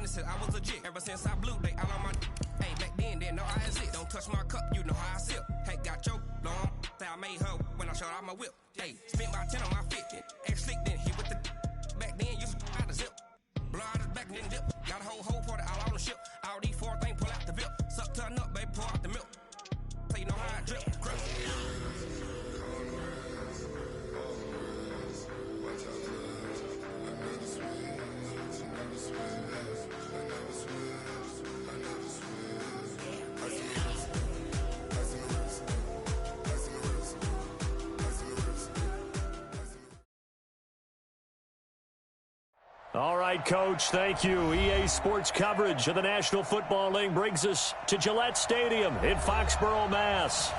since I was a jit. Ever since I blew, they all on my. Hey, back then, didn't know I exist. Don't touch my cup, you know how I sip. Hey, got your long. Say I made her when I showed out my whip. Hey, spent my 10 on my 50. Ex-slick, then hit with the. Back then, used to out the zip. Blow out the back, then dip. Got a whole party all on the ship. All these four things pull out the bip. Suck, turn up, baby, pour out the milk. So you know how I drip. Crush. All right, Coach, thank you. EA Sports coverage of the National Football League brings us to Gillette Stadium in Foxborough, Mass.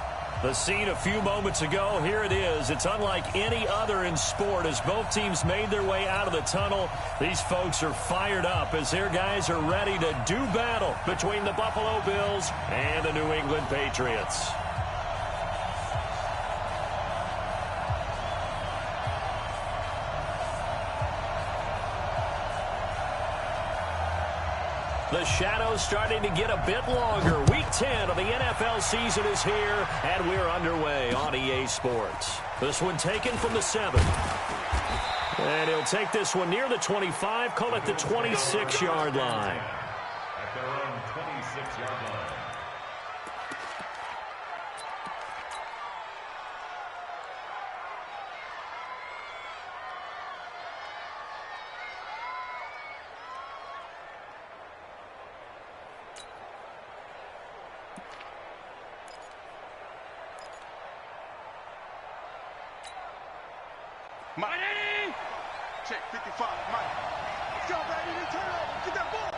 The scene a few moments ago, here it is. It's unlike any other in sport as both teams made their way out of the tunnel. These folks are fired up as their guys are ready to do battle between the Buffalo Bills and the New England Patriots. The shadow's starting to get a bit longer. Week 10 of the NFL season is here, and we're underway on EA Sports. This one taken from the 7. And he'll take this one near the 25, call it the 26-yard line. At their own 26-yard line. Mike. Check 55, Mike. Let's go, baby. Turn over. Get that ball.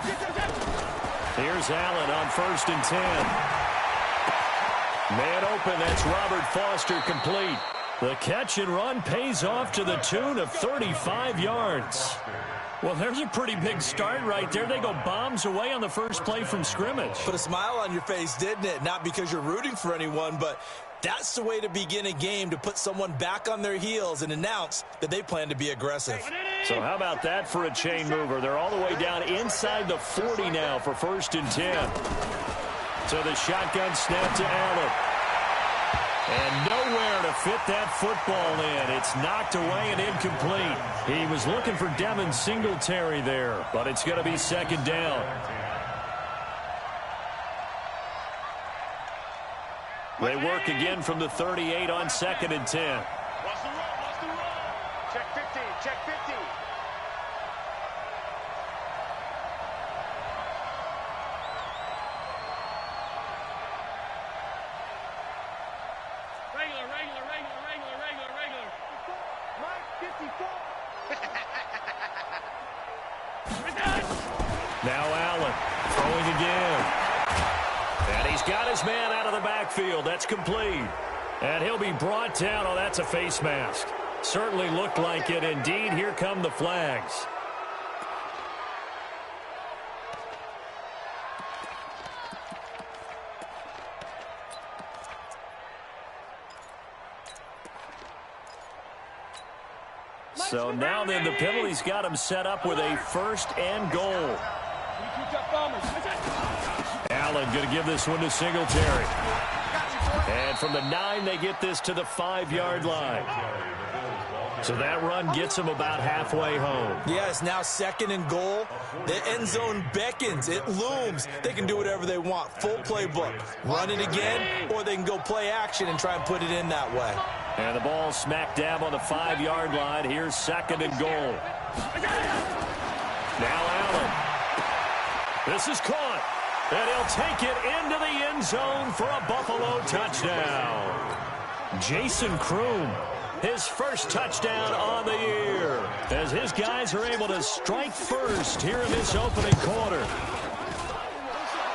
Get that. Here's Allen on 1st and 10. Man open, that's Robert Foster complete. The catch and run pays off to the tune of 35 yards. Well, there's a pretty big start right there. They go bombs away on the first play from scrimmage. Put a smile on your face, didn't it? Not because you're rooting for anyone, but that's the way to begin a game, to put someone back on their heels and announce that they plan to be aggressive. So how about that for a chain mover? They're all the way down inside the 40 now for 1st and 10. So the shotgun snap to Allen. And nowhere to fit that football in. It's knocked away and incomplete. He was looking for Devin Singletary there, but it's going to be 2nd down. They work again from the 38 on 2nd and 10. Watch the roll, watch the roll. Check 15, check 15. Regular. Mike, 54. Now Allen throwing again. And he's got his man out of the backfield. That's complete. And he'll be brought down. Oh, that's a face mask. Certainly looked like it. Indeed, here come the flags. So now then the penalty's got him set up with a 1st and goal. Allen going to give this one to Singletary. And from the 9, they get this to the 5-yard line. So that run gets them about halfway home. Yeah, it's now 2nd and goal. The end zone beckons. It looms. They can do whatever they want. Full playbook. Run it again, or they can go play action and try and put it in that way. And the ball smack dab on the 5-yard line. Here's 2nd and goal. Now Allen. This is caught. And he'll take it into the end zone for a Buffalo touchdown. Jason Kroom, his first touchdown on the year, as his guys are able to strike first here in this opening quarter.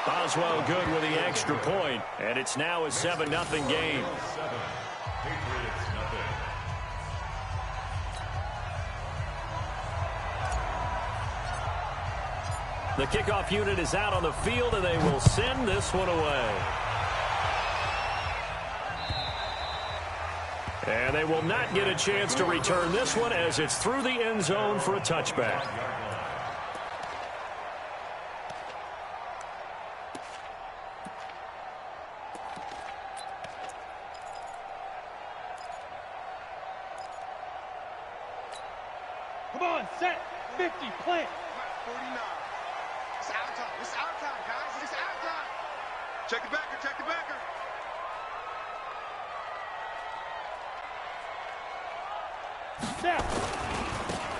Boswell good with the extra point, and it's now a 7-0 game. The kickoff unit is out on the field, and they will send this one away. And they will not get a chance to return this one as it's through the end zone for a touchback. on, set, 50, plant. 49. It's out of time. It's out of time, guys. It's out of time. Check the backer. Check the backer. Snap.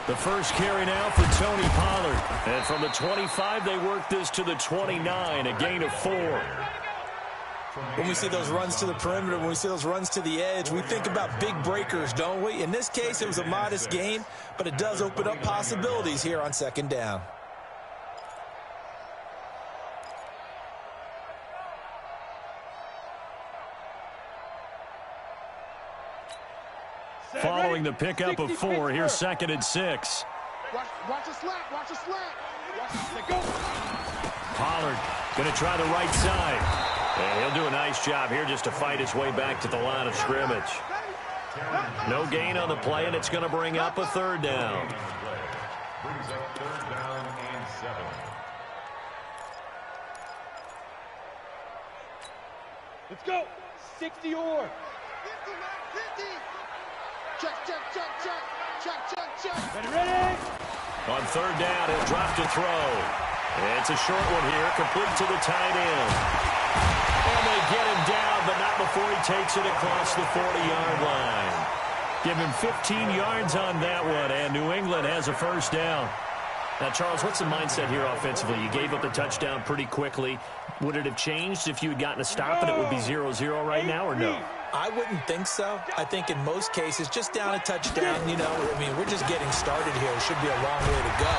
The first carry now for Tony Pollard. And from the 25, they work this to the 29, a gain of 4. When we see those runs to the perimeter, when we see those runs to the edge, we think about big breakers, don't we? In this case, it was a modest gain, but it does open up possibilities here on second down. Following the pickup of 4, here's 2nd and 6. Watch a slant. Watch a slant. Pollard going to try the right side. And he'll do a nice job here just to fight his way back to the line of scrimmage. No gain on the play, and it's going to bring up a 3rd down. Brings up 3rd down and 7. Let's go. 60 or. 50. Check. Ready. On 3rd down, he'll drop to throw. And it's a short one here, complete to the tight end. And they get him down, but not before he takes it across the 40-yard line. Give him 15 yards on that one, and New England has a 1st down. Now, Charles, what's the mindset here offensively? You gave up the touchdown pretty quickly. Would it have changed if you had gotten a stop and it would be 0-0 right now, or no? I wouldn't think so. I think in most cases, just down a touchdown, we're just getting started here. It should be a long way to go.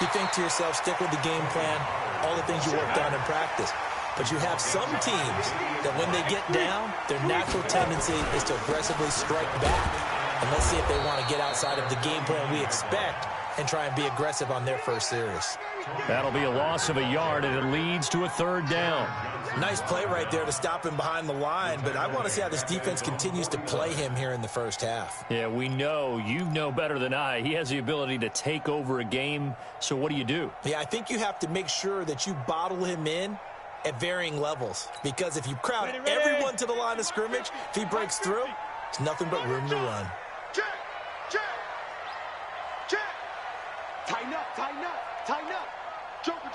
You think to yourself, stick with the game plan, all the things you worked on in practice. But you have some teams that when they get down, their natural tendency is to aggressively strike back. And let's see if they want to get outside of the game plan we expect and try and be aggressive on their first series. That'll be a loss of a yard, and it leads to a 3rd down. Nice play right there to stop him behind the line, but I want to see how this defense continues to play him here in the first half. Yeah, we know. You know better than I. He has the ability to take over a game, so what do? Yeah, I think you have to make sure that you bottle him in at varying levels, because if you crowd everyone to the line of scrimmage, if he breaks through, it's nothing but room to run. Check. Tighten up. Joker.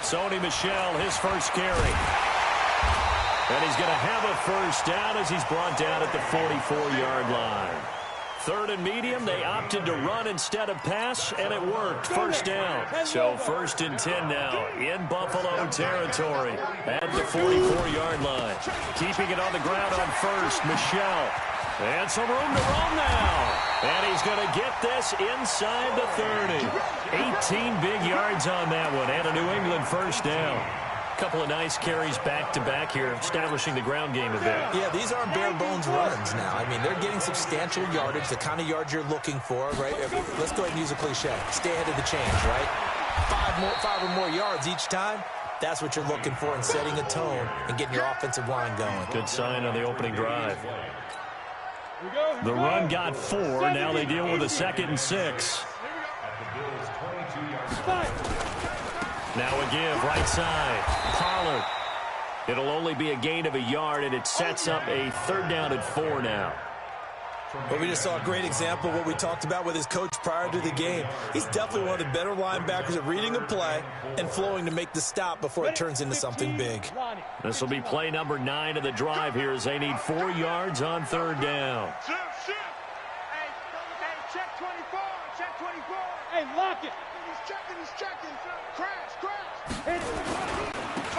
Sony Michel, his first carry. And he's going to have a 1st down as he's brought down at the 44-yard line. 3rd and medium, they opted to run instead of pass, and it worked. 1st down. So 1st and 10 now in Buffalo territory at the 44-yard line. Keeping it on the ground on 1st, Michel. And some room to roam now. And he's going to get this inside the 30. 18 big yards on that one, and a New England 1st down. Couple of nice carries back-to-back here, establishing the ground game a bit. Yeah, these aren't bare-bones runs now. I mean, they're getting substantial yardage, the kind of yards you're looking for, right? Let's go ahead and use a cliche. Stay ahead of the chains, right? 5 or more yards each time. That's what you're looking for in setting a tone and getting your offensive line going. Good sign on the opening drive. The run got 4. Now they deal with a 2nd and 6. Now a give, right side. Pollard. It'll only be a gain of a yard, and it sets up a 3rd down at 4 now. Well, we just saw a great example of what we talked about with his coach prior to the game. He's definitely one of the better linebackers at reading a play and flowing to make the stop before it turns into something big. This will be play number 9 of the drive here as they need 4 yards on 3rd down. Hey, check 24. Hey, lock it. He's checking. Crash.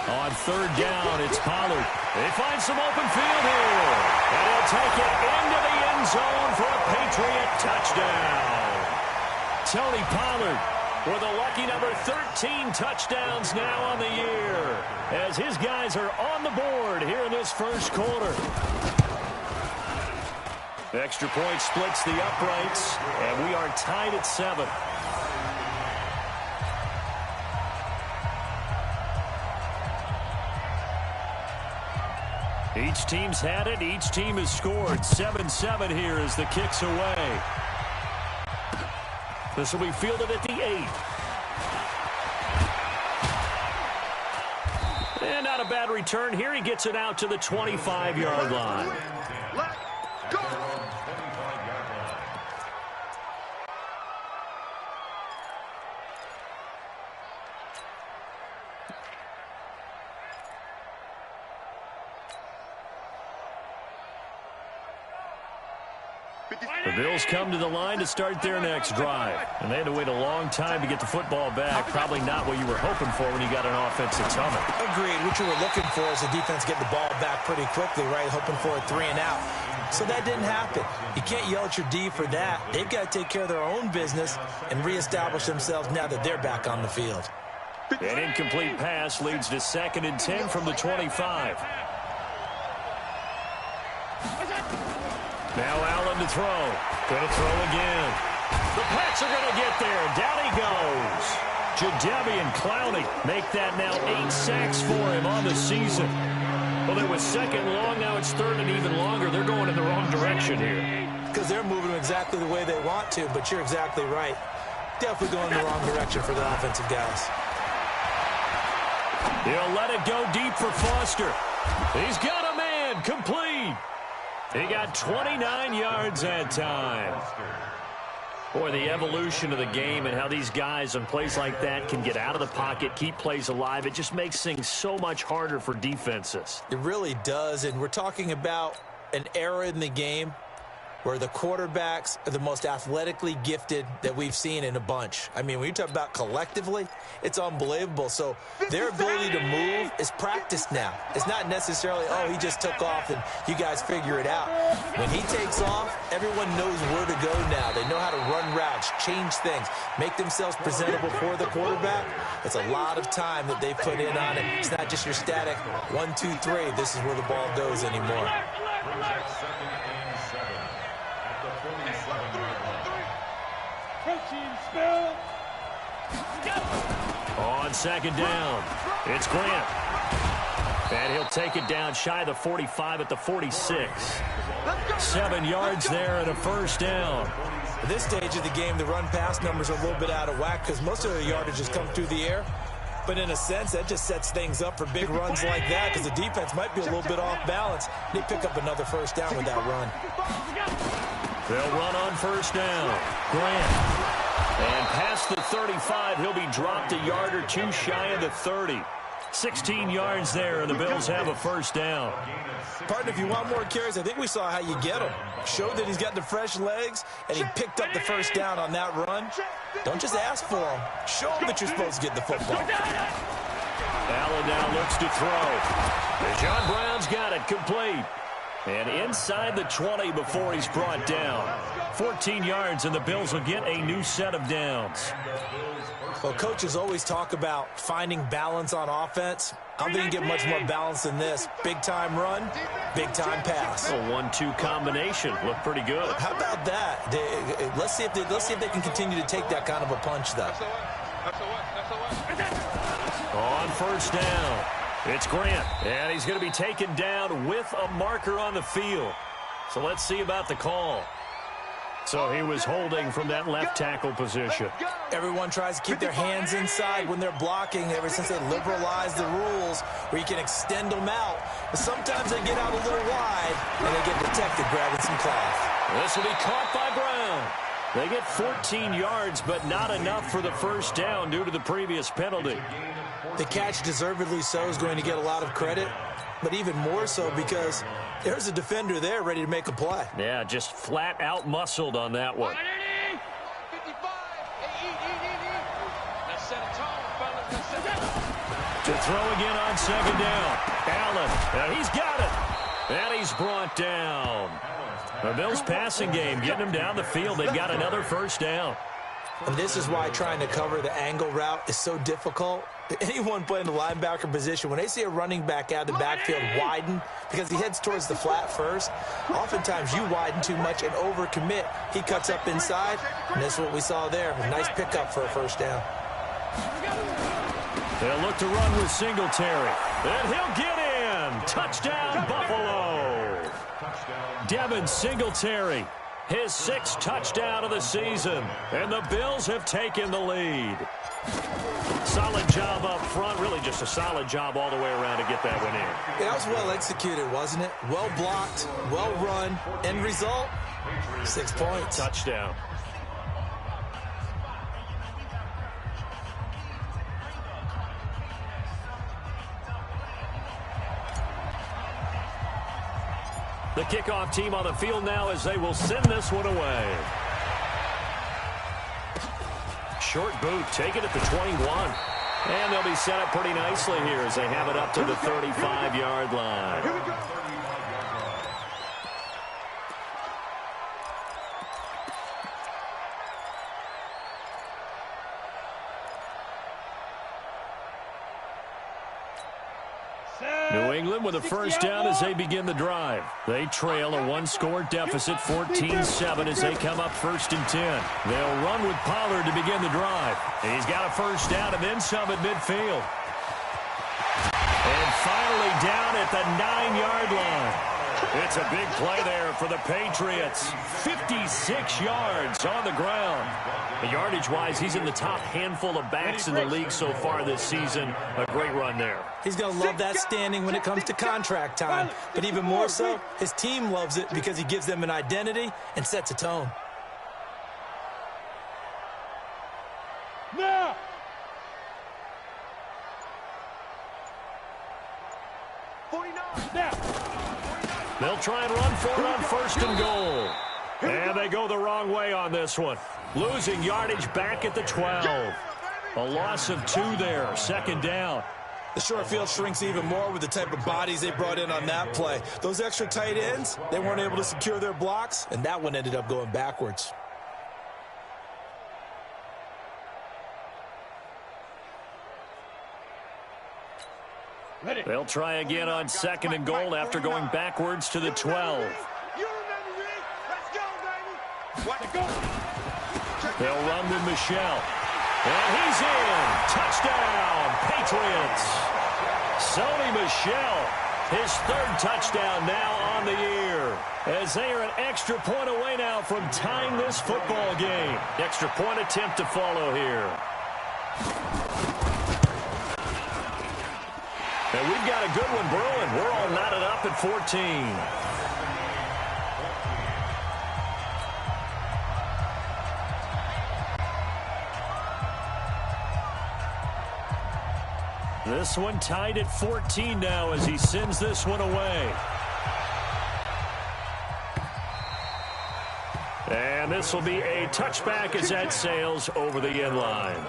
On 3rd down, it's Pollard. They find some open field here. And he'll take it into the end zone for a Patriot touchdown. Tony Pollard with a lucky number 13 touchdowns now on the year, as his guys are on the board here in this first quarter. Extra point splits the uprights, and we are tied at 7. Each team's had it. Each team has scored. 7-7 here as the kick's away. This will be fielded at the 8. And not a bad return here. He gets it out to the 25-yard line. The Bills come to the line to start their next drive. And they had to wait a long time to get the football back. Probably not what you were hoping for when you got an offensive tunnel. Agreed. What you were looking for is the defense getting the ball back pretty quickly, right? Hoping for a 3 and out. So that didn't happen. You can't yell at your D for that. They've got to take care of their own business and reestablish themselves now that they're back on the field. An incomplete pass leads to 2nd and 10 from the 25. Now Allen to throw. Going to throw again. The Pats are going to get there. Down he goes. Jadeveon Clowney make that now 8 sacks for him on the season. Well, it was 2nd long. Now it's 3rd and even longer. They're going in the wrong direction here. Because they're moving exactly the way they want to, but you're exactly right. Definitely going in the wrong direction for the offensive guys. He'll let it go deep for Foster. He's got a man. Complete. He got 29 yards that time. Boy, the evolution of the game and how these guys on plays like that can get out of the pocket, keep plays alive, it just makes things so much harder for defenses. It really does, and we're talking about an era in the game where the quarterbacks are the most athletically gifted that we've seen in a bunch. I mean, when you talk about collectively, it's unbelievable. So their ability to move is practiced now. It's not necessarily, oh, he just took off and you guys figure it out. When he takes off, everyone knows where to go now. They know how to run routes, change things, make themselves presentable for the quarterback. It's a lot of time that they put in on it. It's not just your static 1, 2, 3. This is where the ball goes anymore. On 2nd down, it's Grant. And he'll take it down shy of the 45 at the 46. 7 yards there and a 1st down. At this stage of the game, the run-pass numbers are a little bit out of whack because most of the yardage has come through the air. But in a sense, that just sets things up for big runs like that because the defense might be a little bit off balance. They pick up another 1st down with that run. They'll run on 1st down. Grant. And past the 35, he'll be dropped a yard or 2 shy of the 30. 16 yards there, and the Bills have a 1st down. Partner, if you want more carries, I think we saw how you get him. Showed that he's got the fresh legs, and he picked up the 1st down on that run. Don't just ask for him. Show him that you're supposed to get the football. Allen now looks to throw. And John Brown's got it complete. And inside the 20 before he's brought down. 14 yards, and the Bills will get a new set of downs. Well, coaches always talk about finding balance on offense. I don't think you can get much more balance than this. Big-time run, big-time pass. A 1-2 combination. Looked pretty good. How about that? Let's see if they can continue to take that kind of a punch, though. On 1st down, it's Grant. And he's going to be taken down with a marker on the field. So let's see about the call. So he was holding from that left tackle position. Everyone tries to keep their hands inside when they're blocking ever since they liberalized the rules where you can extend them out. But sometimes they get out a little wide and they get detected grabbing some cloth. This will be caught by Brown. They get 14 yards, but not enough for the 1st down due to the previous penalty. The catch, deservedly so, is going to get a lot of credit, but even more so because there's a defender there ready to make a play. Yeah, just flat out muscled on that one. To throw again on 2nd down. Allen, and he's got it. And he's brought down. The Bills passing game, getting him down the field. They've got another 1st down. And this is why trying to cover the angle route is so difficult. Anyone playing the linebacker position, when they see a running back out of the backfield widen, because he heads towards the flat first, oftentimes you widen too much and overcommit. He cuts up inside, and that's what we saw there. A nice pickup for a 1st down. They'll look to run with Singletary. And he'll get in. Touchdown, Buffalo. Devin Singletary, his 6th touchdown of the season. And the Bills have taken the lead. Solid job up front. Really just a solid job all the way around to get that one in. Yeah, that was well executed, wasn't it? Well blocked, well run. End result, 6 points. Touchdown. The kickoff team on the field now as they will send this one away. Short boot taken at the 21. And they'll be set up pretty nicely here as they have it up to the 35-yard line. Here we go. New England with a first down as they begin the drive. They trail a one-score deficit, 14-7, as they come up 1st and 10. They'll run with Pollard to begin the drive. He's got a first down and then some at midfield. And finally down at the 9-yard line. It's a big play there for the Patriots. 56 yards on the ground. Yardage-wise, he's in the top handful of backs in the league so far this season. A great run there. He's going to love that standing when it comes to contract time. But even more so, his team loves it because he gives them an identity and sets a tone. Now! They'll try and run for it on 1st and goal. And they go the wrong way on this one. Losing yardage back at the 12. A loss of 2 there, 2nd down. The short field shrinks even more with the type of bodies they brought in on that play. Those extra tight ends, they weren't able to secure their blocks, and that one ended up going backwards. They'll try again on 2nd and goal after going backwards to the 12. They'll run with Michelle. And he's in. Touchdown, Patriots. Sony Michel, his 3rd touchdown now on the year. As they are an extra point away now from tying this football game. Extra point attempt to follow here. And we've got a good one brewing. We're all knotted up at 14. This one tied at 14 now as he sends this one away. And this will be a touchback as that sails over the end line.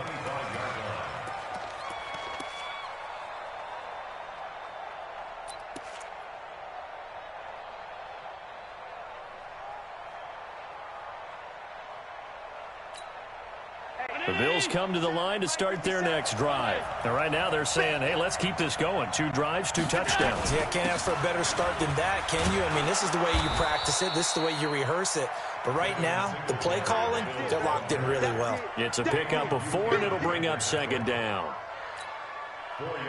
The Bills come to the line to start their next drive. And right now they're saying, hey, let's keep this going. 2 drives, 2 touchdowns. Yeah, can't ask for a better start than that, can you? I mean, this is the way you practice it. This is the way you rehearse it. But right now, the play calling, they're locked in really well. It's a pickup of 4, and it'll bring up 2nd down.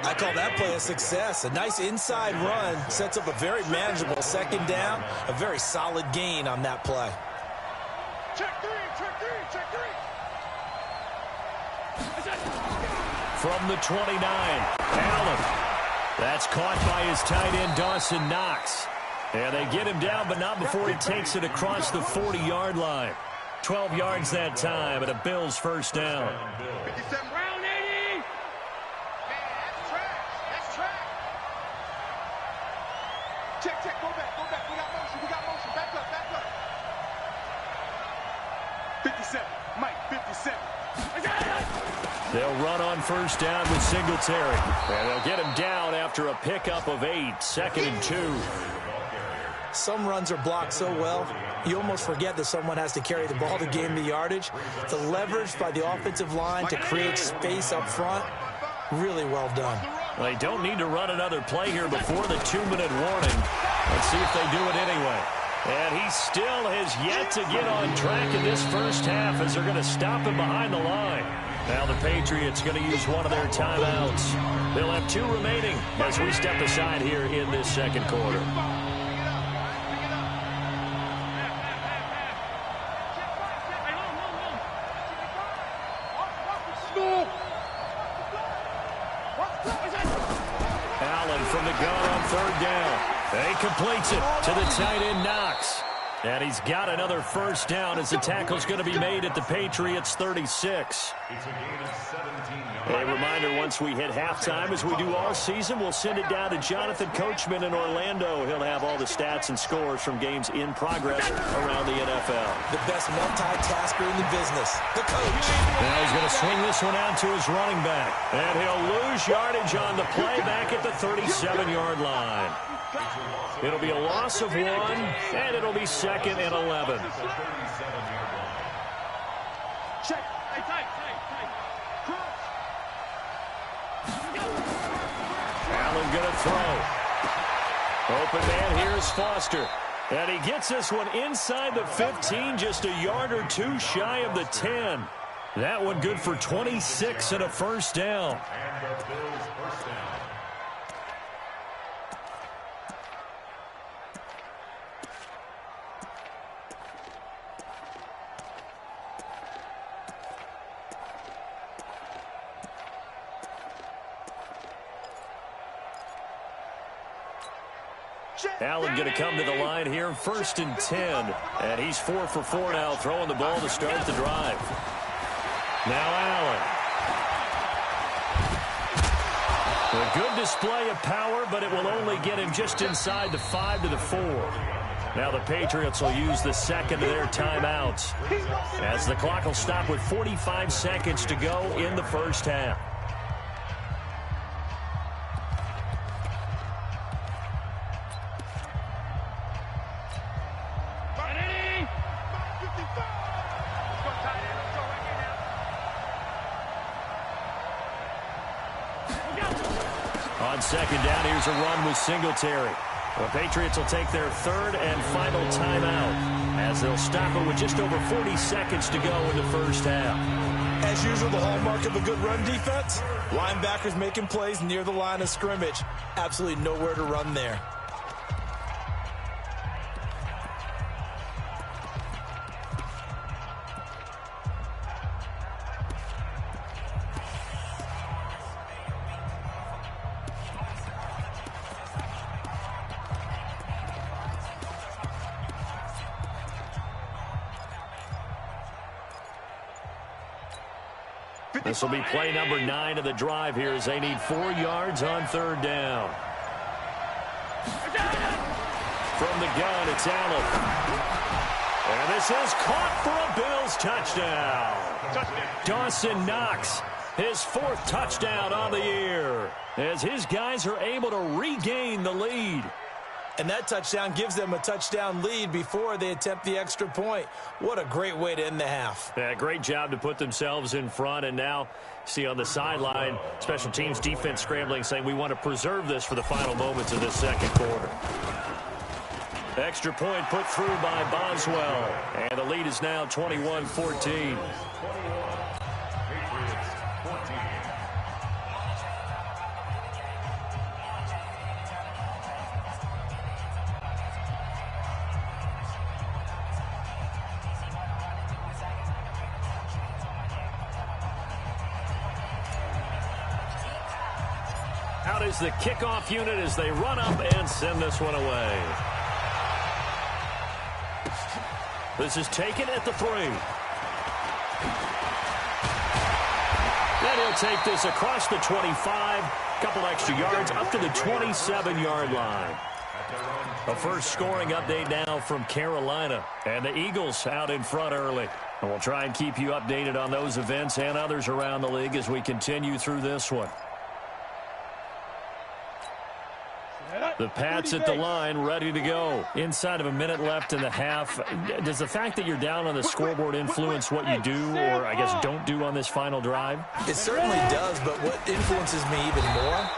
I call that play a success. A nice inside run sets up a very manageable 2nd down, a very solid gain on that play. Check 3, check 3, check 3. From the 29, Allen. That's caught by his tight end, Dawson Knox. And they get him down, but not before he takes it across the 40-yard line. 12 yards that time, and a Bills first down. 57, round 80. Man, that's trash. That's trash. Check, check, go back, go back. We got motion, we got motion. Back up, back up. 57, Mike, 57. They'll run on first down with Singletary. And they'll get him down after a pickup of 8, 2nd and 2. Some runs are blocked so well, you almost forget that someone has to carry the ball to gain the yardage. The leverage by the offensive line to create space up front, really well done. They don't need to run another play here before the 2-minute warning. Let's see if they do it anyway. And he still has yet to get on track in this first half as they're going to stop him behind the line. Now the Patriots going to use one of their timeouts. They'll have 2 remaining as we step aside here in this 2nd quarter. Allen from the gun on 3rd down. He completes it to the tight end, Knox. And he's got another first down as the tackle's going to be made at the Patriots' 36. It's a gain of 17 yards. A reminder, once we hit halftime, as we do all season, we'll send it down to Jonathan Coachman in Orlando. He'll have all the stats and scores from games in progress around the NFL. The best multitasker in the business, the coach. Now he's going to swing this one out to his running back. And he'll lose yardage on the play back at the 37-yard line. It'll be a loss of 1, and it'll be 2nd and 11. Check. Hey, tight. Cross. Allen going to throw. Open man, here's Foster. And he gets this one inside the 15, just a yard or 2 shy of the 10. That one good for 26 and a first down. And the Bills first down. Allen going to come to the line here, 1st and 10. And he's 4 for 4 now, throwing the ball to start the drive. Now Allen. A good display of power, but it will only get him just inside the 5 to the 4. Now the Patriots will use the second of their timeouts, as the clock will stop with 45 seconds to go in the first half. On second down, here's a run with Singletary. The Patriots will take their 3rd and final timeout, as they'll stop it with just over 40 seconds to go in the first half. As usual, the hallmark of a good run defense, linebackers making plays near the line of scrimmage. Absolutely nowhere to run there. This will be play number 9 of the drive here, as they need 4 yards on 3rd down. From the gun, it's Allen. And this is caught for a Bills touchdown. Dawson Knox, his 4th touchdown on the year, as his guys are able to regain the lead. And that touchdown gives them a touchdown lead before they attempt the extra point. What a great way to end the half. Yeah, great job to put themselves in front. And now, see on the sideline, special teams defense scrambling, saying we want to preserve this for the final moments of this second quarter. Extra point put through by Boswell. And the lead is now 21-14. Out is the kickoff unit as they run up and send this one away. This is taken at the 3. Then he'll take this across the 25. Couple extra yards up to the 27-yard line. A first scoring update now from Carolina. And the Eagles out in front early. And we'll try and keep you updated on those events and others around the league as we continue through this one. The Pats at the line, ready to go. Inside of a minute left in the half. Does the fact that you're down on the scoreboard influence what you do, or I guess don't do on this final drive? It certainly does, but what influences me even more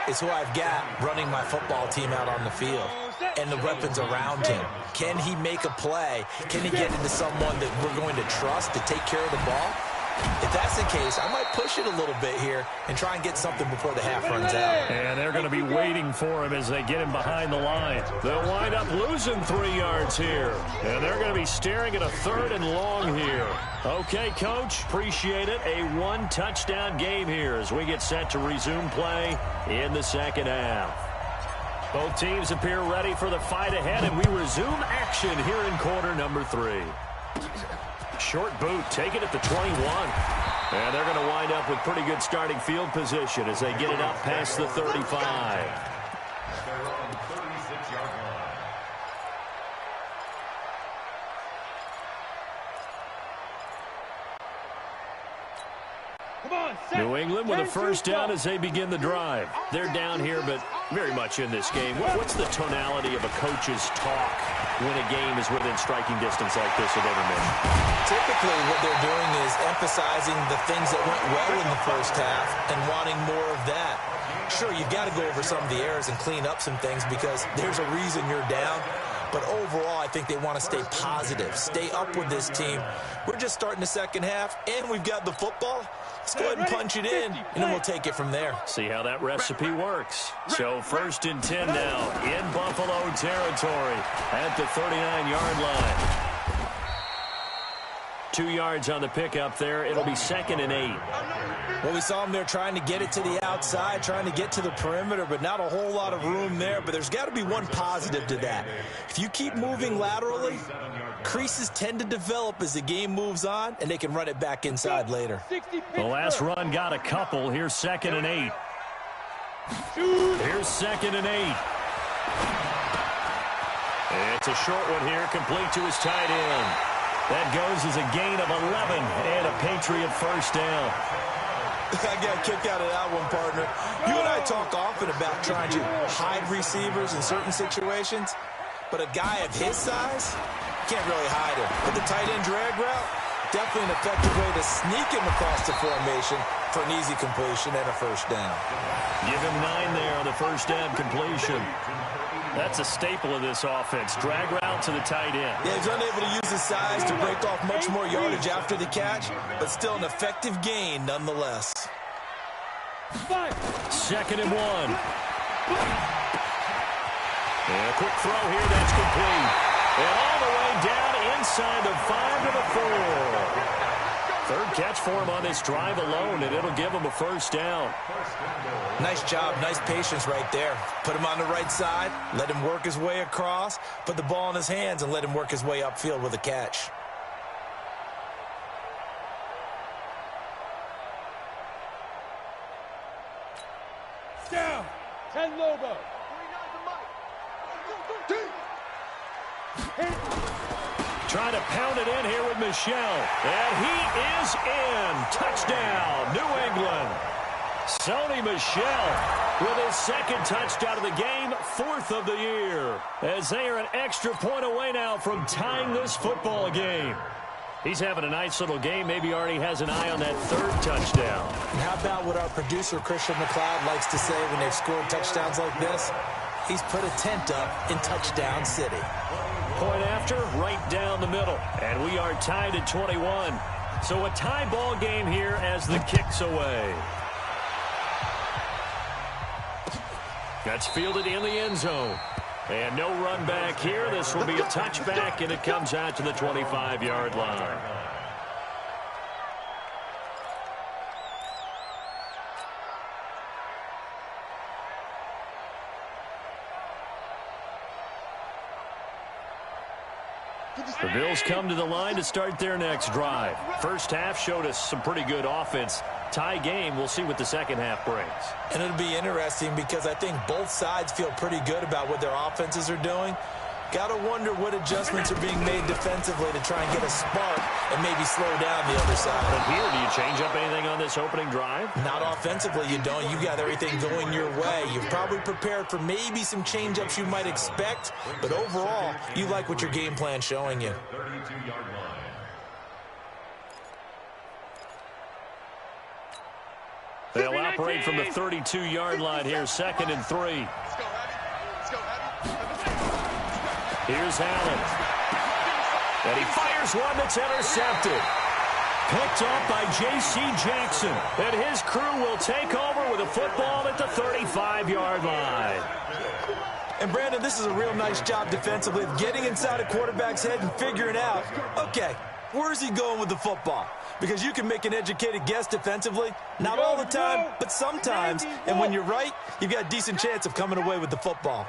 is who I've got running my football team out on the field and the weapons around him. Can he make a play? Can he get into someone that we're going to trust to take care of the ball? If that's the case, I might push it a little bit here and try and get something before the half runs out. And they're going to be waiting for him as they get him behind the line. They'll wind up losing 3 yards here. And they're going to be staring at a 3rd and long here. Okay, Coach, appreciate it. A 1-touchdown game here as we get set to resume play in the second half. Both teams appear ready for the fight ahead, and we resume action here in quarter number 3. Short boot, taken at the 21. And they're going to wind up with pretty good starting field position as they get it up past the 35. They're on 36-yard line. New England with a first down as they begin the drive. They're down here, but very much in this game. What's the tonality of a coach's talk when a game is within striking distance like this at intermission? Typically, what they're doing is emphasizing the things that went well in the first half and wanting more of that. Sure, you've got to go over some of the errors and clean up some things because there's a reason you're down. But overall, I think they want to stay positive, stay up with this team. We're just starting the second half, and we've got the football. Let's go ahead and punch it in, and then we'll take it from there. See how that recipe works. So 1st and 10 now in Buffalo territory at the 39-yard line. 2 yards on the pickup there. It'll be 2nd and 8. Well, we saw them there trying to get it to the outside, trying to get to the perimeter, but not a whole lot of room there. But there's got to be one positive to that. If you keep moving laterally, creases tend to develop as the game moves on, and they can run it back inside later. The last run got a couple. Here's 2nd and 8. Here's 2nd and 8. It's a short one here, complete to his tight end. That goes as a gain of 11 and a Patriot first down. I got a kick out of that one, partner. You and I talk often about trying to hide receivers in certain situations, but a guy of his size, can't really hide him. But the tight end drag route, definitely an effective way to sneak him across the formation for an easy completion and a first down. Give him 9 there on the first down completion. That's a staple of this offense. Drag route to the tight end. Yeah, he's unable to use his size to break off much more yardage after the catch, but still an effective gain nonetheless. 2nd and 1. And a quick throw here, that's complete. And all the way down inside the 5 to the 4. 3rd catch for him on this drive alone, and it'll give him a first down. Nice job, nice patience right there. Put him on the right side, let him work his way across, put the ball in his hands, and let him work his way upfield with a catch. Down. 10 Lobo. Trying to pound it in here with Michel. And he is in. Touchdown, New England. Sony Michel with his 2nd touchdown of the game, 4th of the year. As they are an extra point away now from tying this football game. He's having a nice little game. Maybe already has an eye on that 3rd touchdown. And how about what our producer, Christian McLeod, likes to say when they've scored touchdowns like this? He's put a tent up in Touchdown City. Point after, right down the middle. And we are tied at 21. So a tie ball game here as the kick's away. That's fielded in the end zone. And no run back here. This will be a touchback, and it comes out to the 25-yard line. The Bills come to the line to start their next drive. First half showed us some pretty good offense. Tie game, we'll see what the second half brings. And it'll be interesting because I think both sides feel pretty good about what their offenses are doing. Got to wonder what adjustments are being made defensively to try and get a spark and maybe slow down the other side. But here, do you change up anything on this opening drive? Not offensively, you don't. You got everything going your way. You're probably prepared for maybe some change-ups you might expect, but overall, you like what your game plan's showing you. 32-yard line. They'll operate from the 32-yard line here, 2nd and 3. Let's go, Abby. Let's go, Abby. Here's Allen. And he fires one that's intercepted. Picked up by J.C. Jackson. And his crew will take over with a football at the 35-yard line. And, Brandon, this is a real nice job defensively of getting inside a quarterback's head and figuring out, okay, where's he going with the football? Because you can make an educated guess defensively. Not all the time, but sometimes. And when you're right, you've got a decent chance of coming away with the football.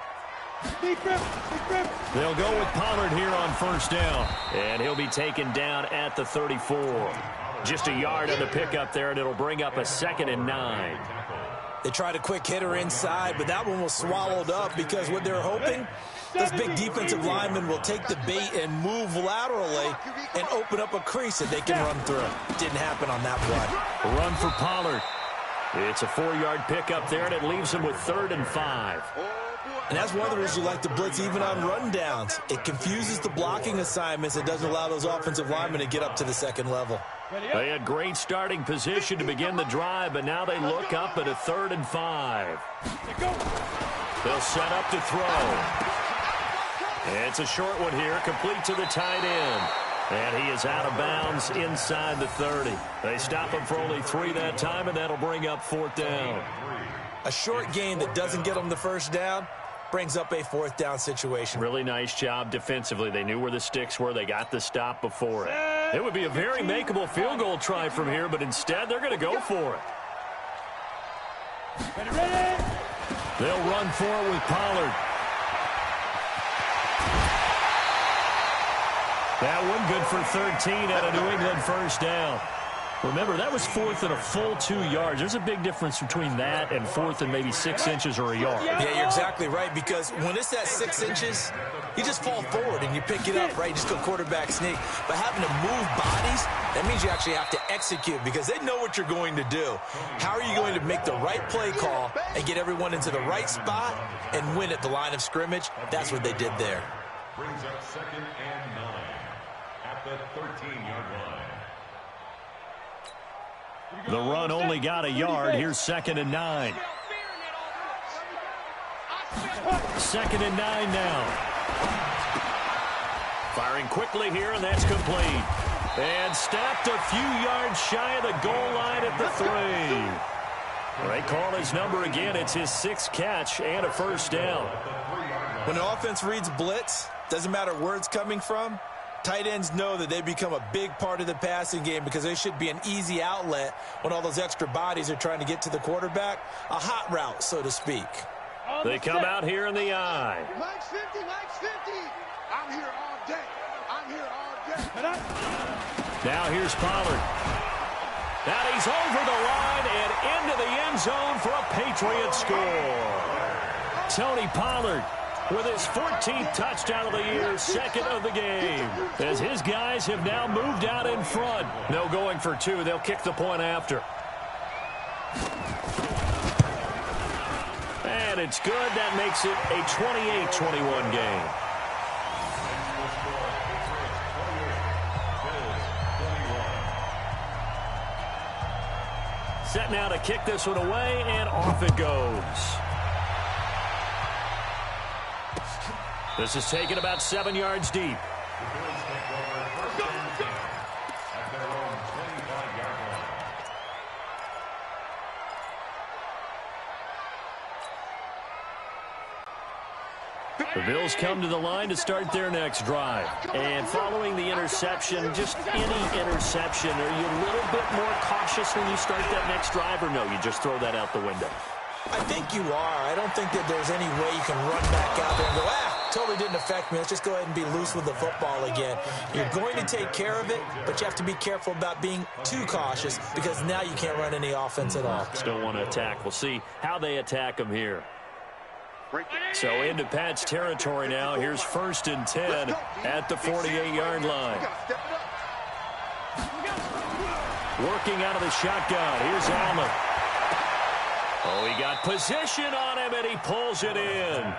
They'll go with Pollard here on first down. And he'll be taken down at the 34. Just a yard on the pickup there, and it'll bring up a 2nd and 9. They tried a quick hitter inside, but that one was swallowed up because what they're hoping, those big defensive linemen will take the bait and move laterally and open up a crease that they can run through. Didn't happen on that play. A run for Pollard. It's a 4-yard pickup there, and it leaves him with 3rd and 5. And that's one of the reasons you like to blitz even on rundowns. It confuses the blocking assignments. It doesn't allow those offensive linemen to get up to the second level. They had great starting position to begin the drive, but now they look up at a 3rd and 5. They'll set up to throw. It's a short one here, complete to the tight end. And he is out of bounds inside the 30. They stop him for only 3 that time, and that'll bring up 4th down. A short gain that doesn't get them the first down brings up a 4th down situation. Really nice job defensively. They knew where the sticks were. They got the stop before it. It would be a very makeable field goal try from here, but instead they're going to go for it. They'll run for it with Pollard. That one good for 13 out of New England first down. Remember, that was 4th and a full 2 yards. There's a big difference between that and 4th and maybe 6 inches or a yard. Yeah, you're exactly right, because when it's at 6 inches, you just fall forward and you pick it up, right? You just go quarterback sneak. But having to move bodies, that means you actually have to execute because they know what you're going to do. How are you going to make the right play call and get everyone into the right spot and win at the line of scrimmage? That's what they did there. Brings up 2nd and 9 at the 13-yard line. The run only got a yard. Here's 2nd and 9. 2nd and 9 now. Firing quickly here, and that's complete. And stopped a few yards shy of the goal line at the 3. They call his number again. It's his 6th catch and a first down. When the offense reads blitz, doesn't matter where it's coming from, tight ends know that they become a big part of the passing game because they should be an easy outlet when all those extra bodies are trying to get to the quarterback. A hot route, so to speak. They come out here in the eye. Mike's 50, Mike's 50. I'm here all day. I'm here all day. Now here's Pollard. Now he's over the line and into the end zone for a Patriot score. Tony Pollard with his 14th touchdown of the year, 2nd of the game. As his guys have now moved out in front. No going for 2. They'll kick the point after. And it's good. That makes it a 28-21 game. Set now to kick this one away, and off it goes. This is taken about 7 yards deep. The Bills come to the line to start their next drive. And following the interception, just any interception, are you a little bit more cautious when you start that next drive, or no, you just throw that out the window? I think you are. I don't think that there's any way you can run back out there and go, totally didn't affect me. Let's just go ahead and be loose with the football again. You're going to take care of it, but you have to be careful about being too cautious because now you can't run any offense at all. Still want to attack. We'll see how they attack them here. So into Pat's territory now. Here's 1st and 10 at the 48-yard line. Working out of the shotgun. Here's Allen. Oh, he got position on him, and he pulls it in.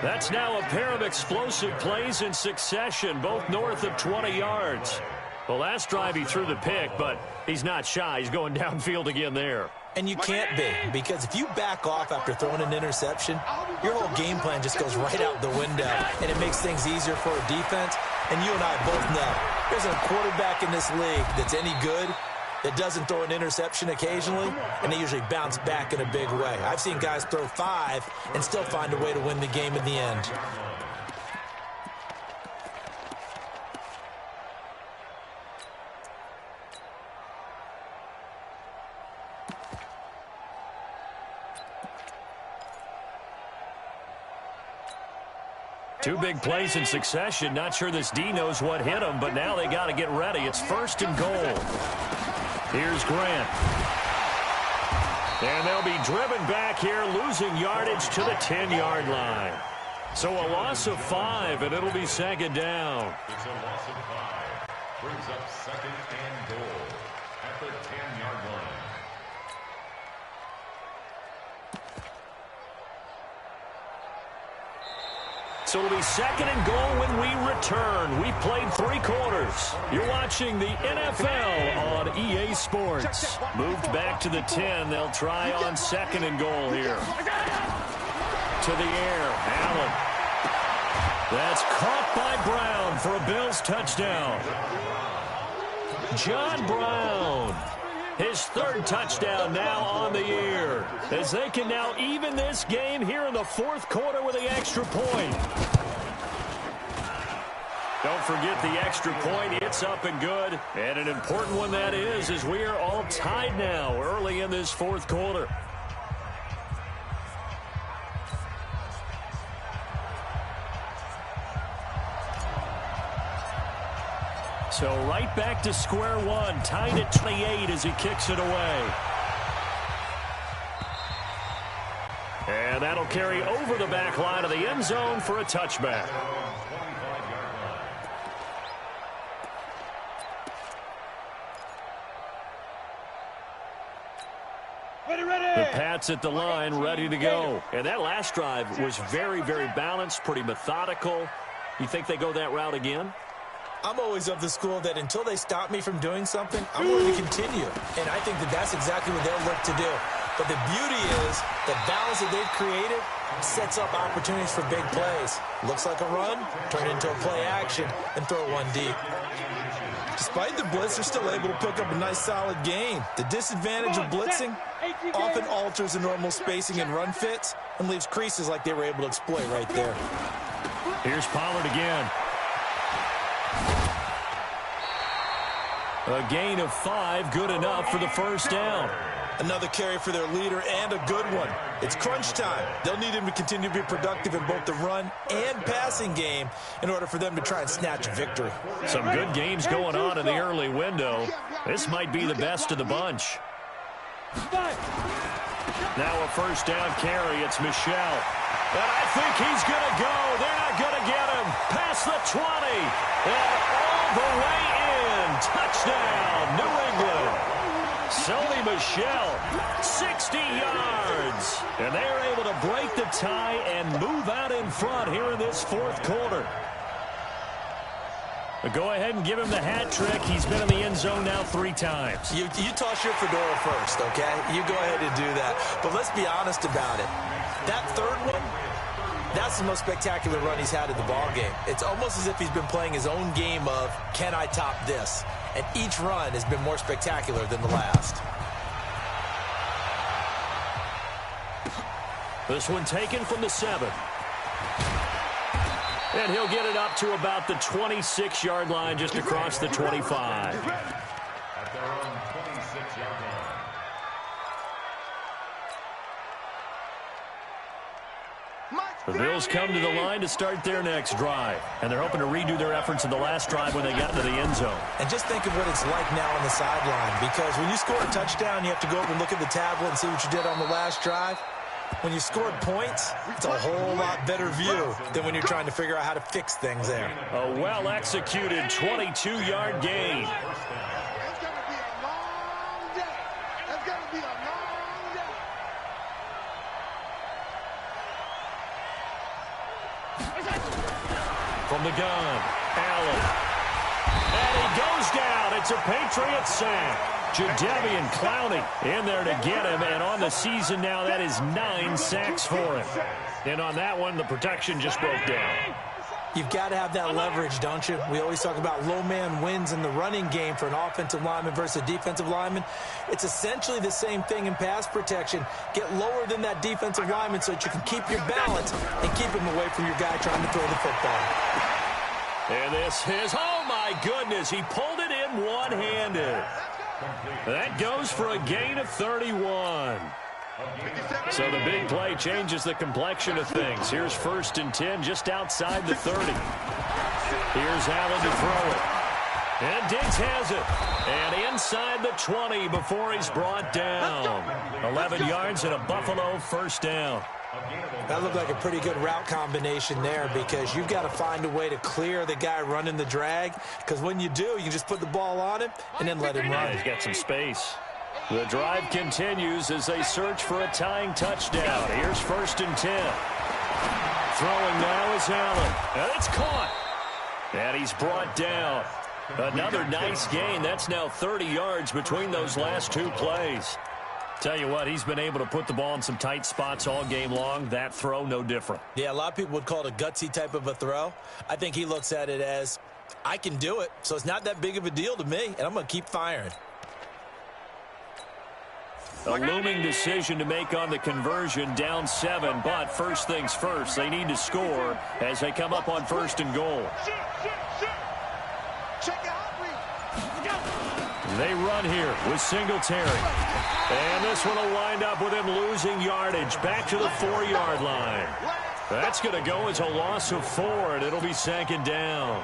That's now a pair of explosive plays in succession, both north of 20 yards. Well, last drive he threw the pick, but he's not shy. He's going downfield again there. And you can't be, because if you back off after throwing an interception, your whole game plan just goes right out the window, and it makes things easier for a defense. And you and I both know there's a quarterback in this league that's any good that doesn't throw an interception occasionally, and they usually bounce back in a big way. I've seen guys throw 5 and still find a way to win the game in the end. Two big plays in succession. Not sure this D knows what hit him, but now they got to get ready. It's 1st and goal. Here's Grant. And they'll be driven back here, losing yardage to the 10-yard line. So a loss of 5, and it'll be 2nd down. It's a loss of 5. Brings up 2nd and goal at the 10-yard line. So it'll be 2nd and goal when we return. We played 3 quarters. You're watching the NFL on EA Sports. Moved back to the 10. They'll try on 2nd and goal here. To the air, Allen. That's caught by Brown for a Bills touchdown. John Brown. His 3rd touchdown now on the year, as they can now even this game here in the 4th quarter with the extra point. Don't forget the extra point. It's up and good, and an important one that is, as we are all tied now early in this 4th quarter. So right back to square one, tied at 28 as he kicks it away. And that'll carry over the back line of the end zone for a touchback. The Pats at the line, ready to go. And that last drive was very, very balanced, pretty methodical. You think they go that route again? I'm always of the school that until they stop me from doing something, I'm going to continue. And I think that that's exactly what they'll look to do. But the beauty is the balance that they've created sets up opportunities for big plays. Looks like a run, turn it into a play action, and throw one deep. Despite the blitz, they're still able to pick up a nice solid gain. The disadvantage of blitzing often alters the normal spacing and run fits and leaves creases like they were able to exploit right there. Here's Pollard again. A gain of 5, good enough for the 1st down. Another carry for their leader and a good one. It's crunch time. They'll need him to continue to be productive in both the run and passing game in order for them to try and snatch a victory. Some good games going on in the early window. This might be the best of the bunch. Now a 1st down carry. It's Michel. And I think he's going to go. They're not going to get him. Past the 20. And all the way in. Touchdown, New England. Sony Michel, 60 yards. And they're able to break the tie and move out in front here in this 4th quarter. But go ahead and give him the hat trick. He's been in the end zone now 3 times. You toss your fedora first, okay? You go ahead and do that. But let's be honest about it. That 3rd one, that's the most spectacular run he's had in the ballgame. It's almost as if he's been playing his own game of, can I top this? And each run has been more spectacular than the last. This one taken from the 7. And he'll get it up to about the 26-yard line, just across the 25. At their own 26-yard line. The Bills come to the line to start their next drive. And they're hoping to redo their efforts in the last drive when they got into the end zone. And just think of what it's like now on the sideline. Because when you score a touchdown, you have to go over and look at the tablet and see what you did on the last drive. When you scored points, it's a whole lot better view than when you're trying to figure out how to fix things there. A well-executed 22-yard gain. It's going to be a long day. It's going to be a long day. From the gun, Allen. And he goes down. It's a Patriot sack. Jadeveon Clowney in there to get him. And on the season now, that is 9 sacks for him. And on that one, the protection just broke down. You've got to have that leverage, don't you? We always talk about low man wins in the running game for an offensive lineman versus a defensive lineman. It's essentially the same thing in pass protection. Get lower than that defensive lineman so that you can keep your balance and keep him away from your guy trying to throw the football. And this is, oh my goodness, he pulled it in one-handed. That goes for a gain of 31. So the big play changes the complexion of things. Here's 1st and 10 just outside the 30. Here's Allen to throw it. And Diggs has it. And inside the 20 before he's brought down. 11 yards and a Buffalo 1st down. That looked like a pretty good route combination there because you've got to find a way to clear the guy running the drag, because when you do, you can just put the ball on him and then let him run. He's got some space. The drive continues as they search for a tying touchdown. Here's 1st and 10. Throwing now is Allen. And it's caught. And he's brought down. Another nice gain. That's now 30 yards between those last 2 plays. Tell you what, he's been able to put the ball in some tight spots all game long. That throw, no different. Yeah, a lot of people would call it a gutsy type of a throw. I think he looks at it as, I can do it, so it's not that big of a deal to me, and I'm going to keep firing. A looming decision to make on the conversion, down 7, but first things first, they need to score as they come up on 1st and goal. They run here with Singletary. And this one will wind up with him losing yardage back to the 4-yard line. That's going to go as a loss of 4, and it'll be 2nd down.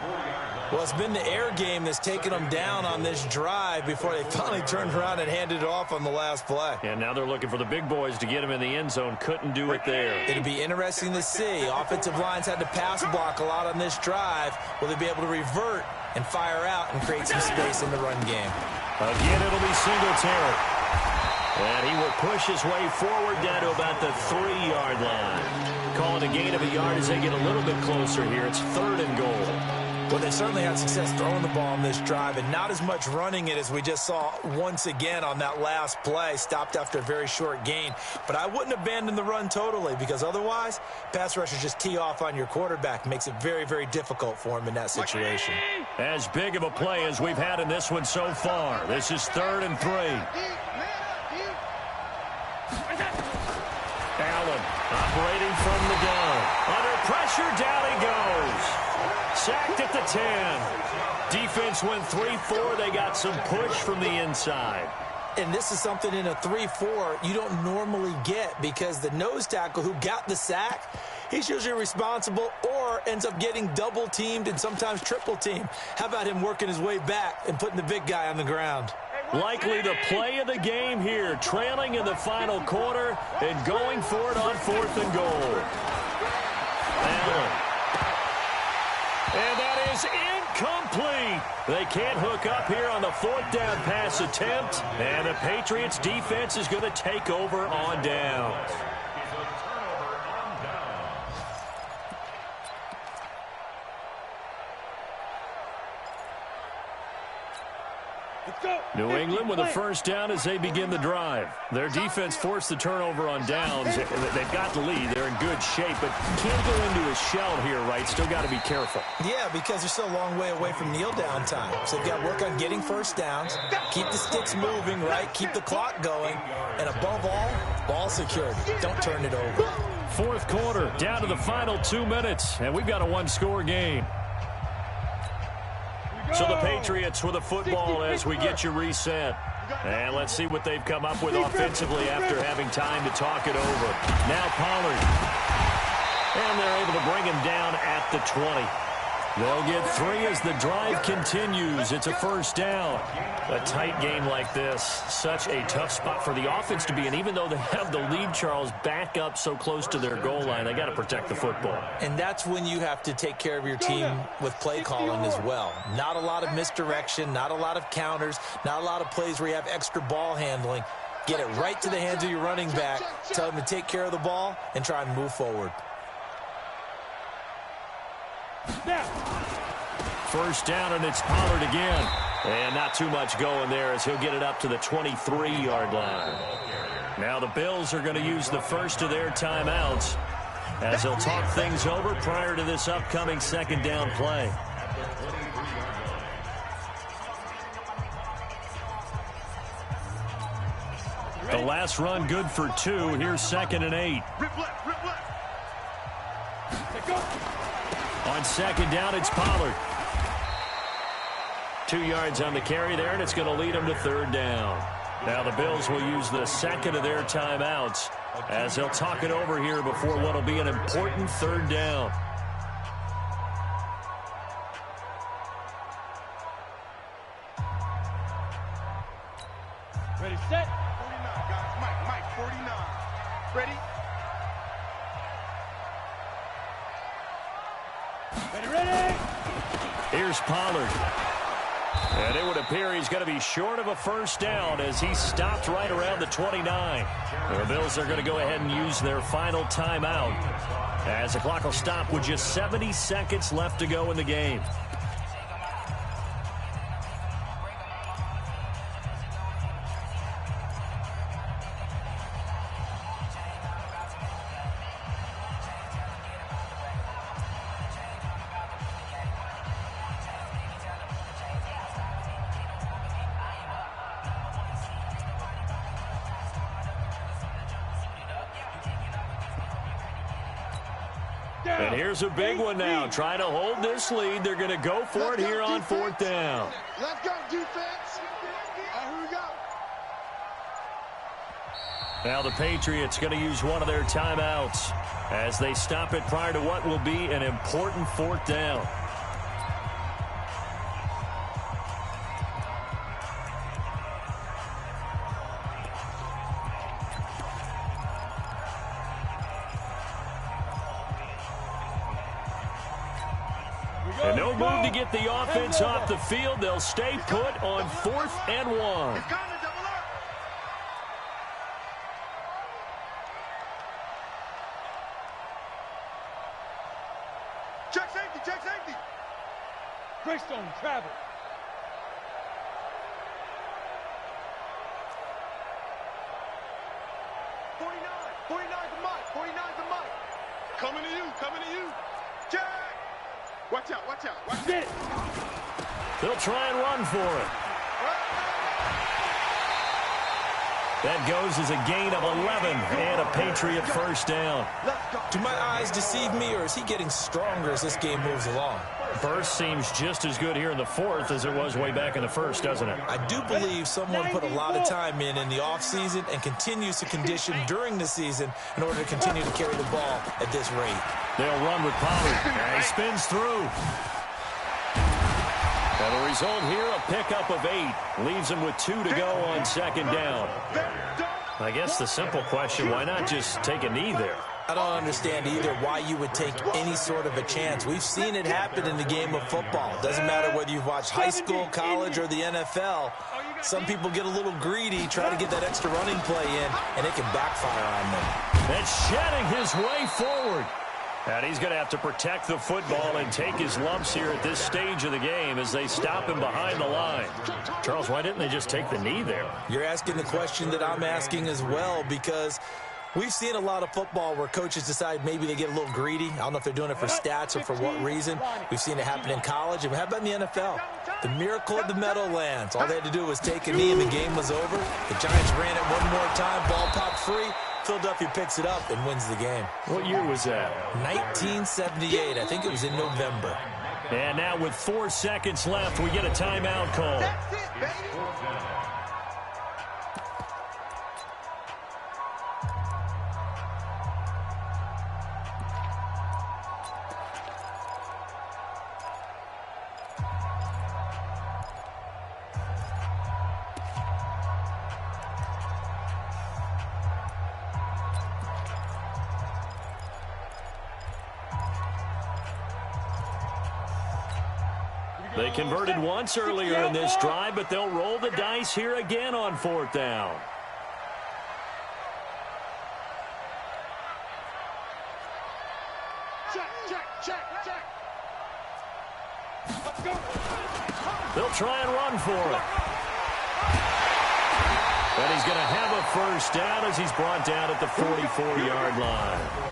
Well, it's been the air game that's taken them down on this drive before they finally turned around and handed it off on the last play. And now they're looking for the big boys to get him in the end zone. Couldn't do it there. It'll be interesting to see. Offensive lines had to pass block a lot on this drive. Will they be able to revert and fire out and create some space in the run game? Again, it'll be Singletary. And he will push his way forward down to about the 3-yard line. Call it a gain of a yard as they get a little bit closer here. It's 3rd and goal. Well, they certainly had success throwing the ball on this drive and not as much running it as we just saw once again on that last play. Stopped after a very short gain. But I wouldn't abandon the run totally, because otherwise, pass rushers just tee off on your quarterback. Makes it very, very difficult for him in that situation. As big of a play as we've had in this one so far. This is 3rd and 3. Allen operating from the gun. Under pressure, down he goes. Sacked at the 10. Defense went 3-4. They got some push from the inside. And this is something in a 3-4 you don't normally get, because the nose tackle who got the sack, he's usually responsible or ends up getting double-teamed and sometimes triple-teamed. How about him working his way back and putting the big guy on the ground? Likely the play of the game here, trailing in the final quarter and going for it on 4th and goal. Allen. And that is incomplete. They can't hook up here on the 4th down pass attempt. And the Patriots defense is going to take over on downs. New England with a 1st down as they begin the drive. Their defense forced the turnover on downs. They've got the lead. They're in good shape, but can't go into a shell here, right? Still got to be careful. Yeah, because they're still a long way away from kneel down time. So they've got to work on getting 1st downs, keep the sticks moving, right? Keep the clock going, and above all, ball security. Don't turn it over. 4th quarter, down to the final 2 minutes, and we've got a 1-score game. So the Patriots with a football as we get you reset. And let's see what they've come up with offensively after having time to talk it over. Now Pollard. And they're able to bring him down at the 20. They'll get 3 as the drive continues. It's a 1st down. A tight game like this, such a tough spot for the offense to be in. Even though they have the lead, Charles, back up so close to their goal line, they got to protect the football. And that's when you have to take care of your team with play calling as well. Not a lot of misdirection, not a lot of counters, not a lot of plays where you have extra ball handling. Get it right to the hands of your running back, tell him to take care of the ball, and try and move forward. 1st down, and it's Pollard again. And not too much going there as he'll get it up to the 23-yard line. Now the Bills are going to use the first of their timeouts as they'll talk things over prior to this upcoming 2nd down play. The last run good for 2. Here's 2nd and 8. On 2nd down, it's Pollard. 2 yards on the carry there, and it's going to lead him to 3rd down. Now the Bills will use the second of their timeouts as they'll talk it over here before what will be an important third down. Ready, set. 49, guys. Mike, 49. Ready? Ready. Here's Pollard. And it would appear he's going to be short of a first down as he stopped right around the 29. The Bills are going to go ahead and use their final timeout as the clock will stop with just 70 seconds left to go in the game. And here's a big one now. Trying to hold this lead. They're going to go for it here on fourth down. Let's go, defense. Here we go. Now the Patriots going to use one of their timeouts as they stop it prior to what will be an important fourth down. And no move to get the offense off the field. They'll stay put on 4th and 1. It's coming, double up. Check safety, check safety. Greystone, travel. $49 to Mike. Coming to you. Check. Watch out. Get it. They'll try and run for it. That goes as a gain of 11 and a Patriot first down. Do my eyes deceive me, or is he getting stronger as this game moves along? Burst seems just as good here in the fourth as it was way back in the first, doesn't it? I do believe someone put a lot of time in the offseason and continues to condition during the season in order to continue to carry the ball at this rate. They'll run with Pollard. And he spins through. And the result here, a pickup of 8. Leaves him with 2 to go on second down. I guess the simple question, why not just take a knee there? I don't understand either why you would take any sort of a chance. We've seen it happen in the game of football. Doesn't matter whether you've watched high school, college, or the NFL. Some people get a little greedy, try to get that extra running play in, and it can backfire on them. And shedding his way forward. And he's going to have to protect the football and take his lumps here at this stage of the game as they stop him behind the line. Charles, why didn't they just take the knee there? You're asking the question that I'm asking as well, because we've seen a lot of football where coaches decide maybe they get a little greedy. I don't know if they're doing it for stats or for what reason. We've seen it happen in college, and how about in the NFL? The miracle of the Meadowlands. All they had to do was take a knee, and the game was over. The Giants ran it one more time, ball popped free. Philadelphia picks it up and wins the game. What year was that? 1978. I think it was in November. And now with 4 seconds left, we get a timeout call. That's it, baby. They converted once earlier in this drive, but they'll roll the dice here again on 4th down. Check. Let's go. They'll try and run for it. But he's going to have a first down as he's brought down at the 44-yard line.